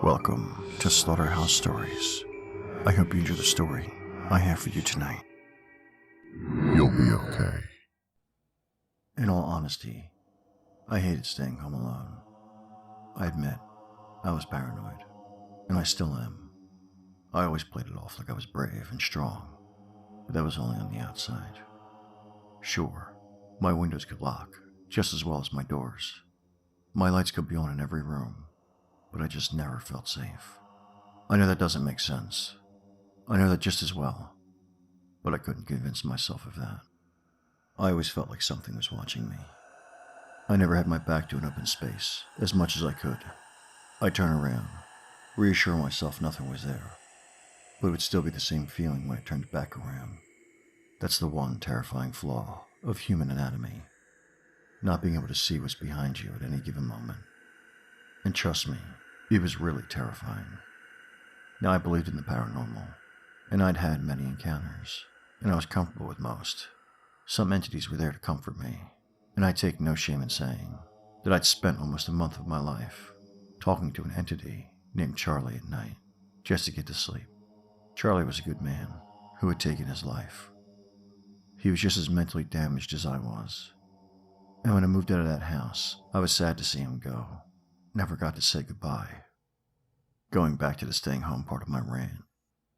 Welcome to Slaughterhouse Stories. I hope you enjoy the story I have for you tonight. You'll be okay. In all honesty, I hated staying home alone. I admit, I was paranoid, and I still am. I always played it off like I was brave and strong, but that was only on the outside. Sure, my windows could lock just as well as my doors. My lights could be on in every room, but I just never felt safe. I know that doesn't make sense. I know that just as well, but I couldn't convince myself of that. I always felt like something was watching me. I never had my back to an open space as much as I could. I'd turn around, reassure myself nothing was there, but it would still be the same feeling when I turned back around. That's the one terrifying flaw of human anatomy, not being able to see what's behind you at any given moment. And trust me, it was really terrifying. Now, I believed in the paranormal, and I'd had many encounters, and I was comfortable with most. Some entities were there to comfort me, and I take no shame in saying that I'd spent almost a month of my life talking to an entity named Charlie at night, just to get to sleep. Charlie was a good man who had taken his life. He was just as mentally damaged as I was, and when I moved out of that house, I was sad to see him go. Never got to say goodbye. Going back to the staying home part of my rant,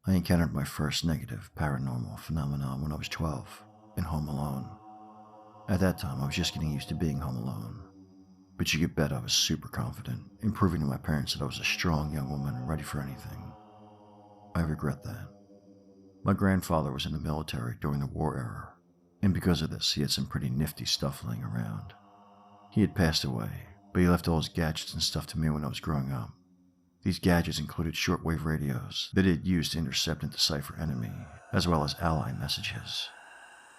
I encountered my first negative paranormal phenomenon when I was 12 and home alone. At that time, I was just getting used to being home alone, but you could bet I was super confident in proving to my parents that I was a strong young woman ready for anything. I regret that. My grandfather was in the military during the war era, and because of this, he had some pretty nifty stuff laying around. He had passed away, but he left all his gadgets and stuff to me when I was growing up. These gadgets included shortwave radios that he had used to intercept and decipher enemy, as well as ally messages.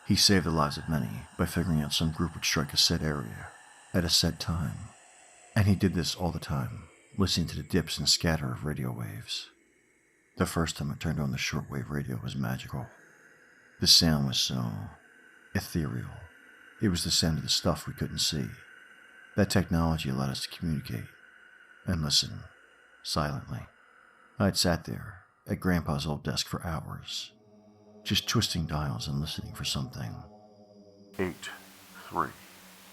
He saved the lives of many by figuring out some group would strike a set area at a set time. And he did this all the time, listening to the dips and scatter of radio waves. The first time I turned on the shortwave radio was magical. The sound was so ethereal. It was the sound of the stuff we couldn't see. That technology allowed us to communicate and listen silently. I had sat there at Grandpa's old desk for hours, just twisting dials and listening for something. 8, 3,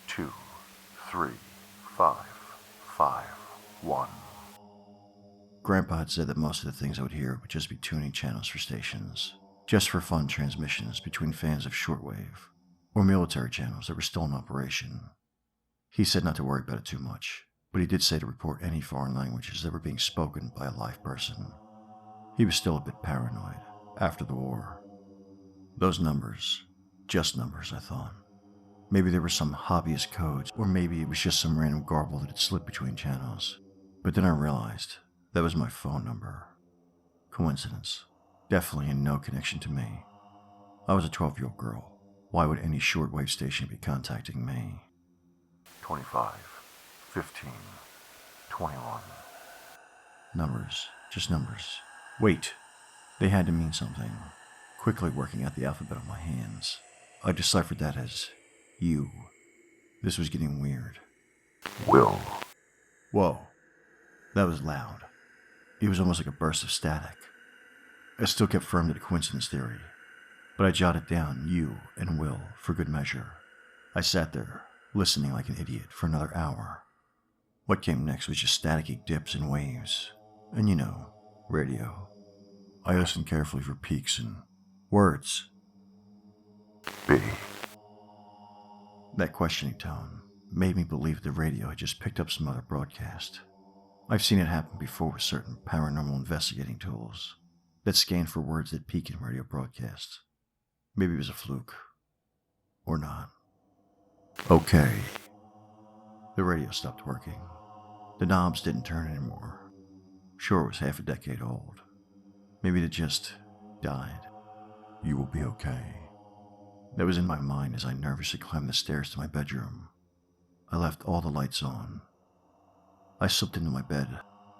2, 3, 5, 5, 1. Grandpa had said that most of the things I would hear would just be tuning channels for stations, just for fun transmissions between fans of shortwave, or military channels that were still in operation. He said not to worry about it too much, but he did say to report any foreign languages that were being spoken by a live person. He was still a bit paranoid after the war. Those numbers, just numbers, I thought. Maybe there were some hobbyist codes, or maybe it was just some random garble that had slipped between channels. But then I realized that was my phone number. Coincidence. Definitely no connection to me. I was a 12-year-old girl. Why would any shortwave station be contacting me? 25, 15, 21. Numbers, just numbers. Wait, they had to mean something. Quickly working out the alphabet on my hands, I deciphered that as U. This was getting weird. Will. Whoa, that was loud. It was almost like a burst of static. I still kept firm to the coincidence theory, but I jotted down U and Will for good measure. I sat there, listening like an idiot for another hour. What came next was just staticky dips and waves, and radio. I listened carefully for peaks and words. B. That questioning tone made me believe the radio had just picked up some other broadcast. I've seen it happen before with certain paranormal investigating tools that scan for words that peak in radio broadcasts. Maybe it was a fluke. Or not. Okay. The radio stopped working. The knobs didn't turn anymore. Sure, it was half a decade old. Maybe it just died. You will be okay. That was in my mind as I nervously climbed the stairs to my bedroom. I left all the lights on. I slipped into my bed,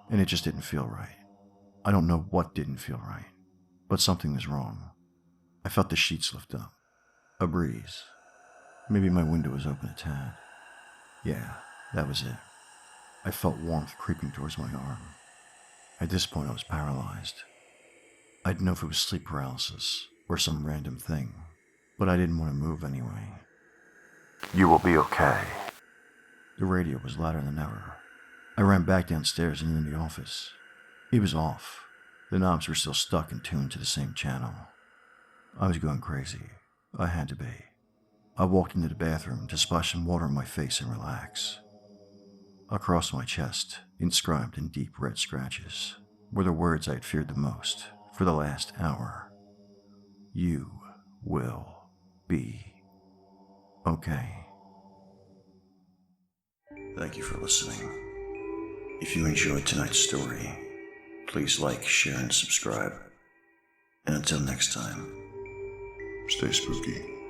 and it just didn't feel right. I don't know what didn't feel right, but something was wrong. I felt the sheets lift up. A breeze. Maybe my window was open a tad. Yeah, that was it. I felt warmth creeping towards my arm. this point, I was paralyzed. I didn't know if it was sleep paralysis or some random thing, but I didn't want to move anyway. You will be okay. The radio was louder than ever. I ran back downstairs and into the office. It was off. The knobs were still stuck and tuned to the same channel. I was going crazy. I had to be. I walked into the bathroom to splash some water on my face and relax. Across my chest, inscribed in deep red scratches, were the words I had feared the most for the last hour. You will be okay. Thank you for listening. If you enjoyed tonight's story, please like, share, and subscribe. And until next time, stay spooky.